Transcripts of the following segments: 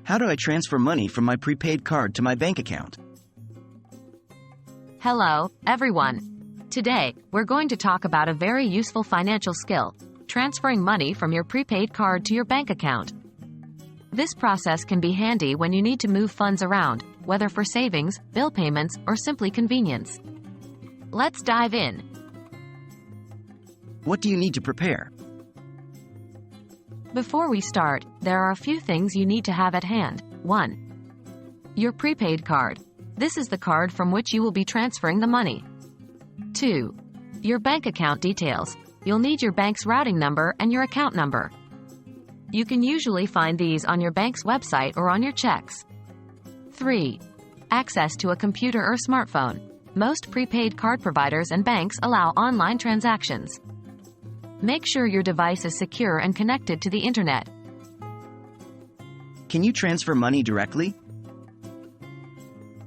How do I transfer money from my prepaid card to my bank account? Hello, everyone. Today, we're going to talk about a very useful financial skill, transferring money from your prepaid card to your bank account. This process can be handy when you need to move funds around, whether for savings, bill payments, or simply convenience. Let's dive in. What do you need to prepare? Before we start, there are a few things you need to have at hand. 1. Your prepaid card. This is the card from which you will be transferring the money. 2. Your bank account details. You'll need your bank's routing number and your account number. You can usually find these on your bank's website or on your checks. 3. Access to a computer or smartphone. Most prepaid card providers and banks allow online transactions. Make sure your device is secure and connected to the internet. Can you transfer money directly?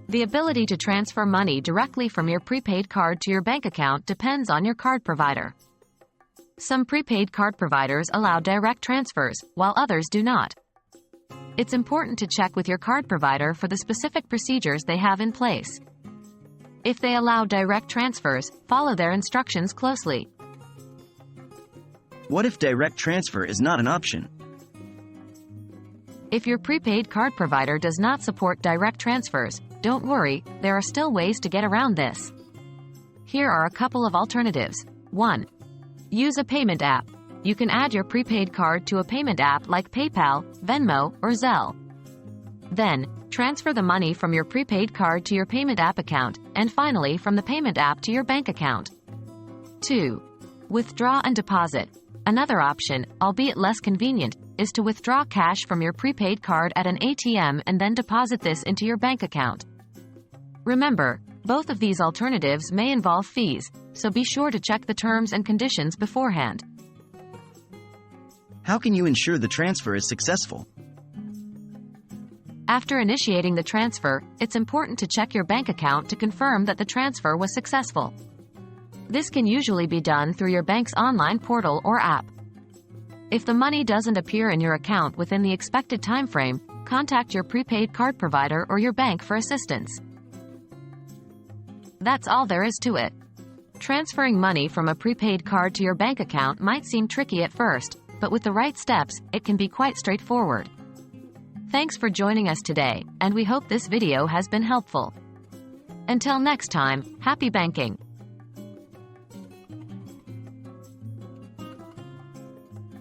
The ability to transfer money directly from your prepaid card to your bank account depends on your card provider. Some prepaid card providers allow direct transfers, while others do not. It's important to check with your card provider for the specific procedures they have in place. If they allow direct transfers, follow their instructions closely. What if direct transfer is not an option? If your prepaid card provider does not support direct transfers, don't worry, there are still ways to get around this. Here are a couple of alternatives. 1. Use a payment app. You can add your prepaid card to a payment app like PayPal, Venmo, or Zelle. Then, transfer the money from your prepaid card to your payment app account, and finally from the payment app to your bank account. 2. Withdraw and deposit. Another option, albeit less convenient, is to withdraw cash from your prepaid card at an ATM and then deposit this into your bank account. Remember, both of these alternatives may involve fees, so be sure to check the terms and conditions beforehand. How can you ensure the transfer is successful? After initiating the transfer, it's important to check your bank account to confirm that the transfer was successful. This can usually be done through your bank's online portal or app. If the money doesn't appear in your account within the expected time frame, contact your prepaid card provider or your bank for assistance. That's all there is to it. Transferring money from a prepaid card to your bank account might seem tricky at first, but with the right steps, it can be quite straightforward. Thanks for joining us today, and we hope this video has been helpful. Until next time, happy banking!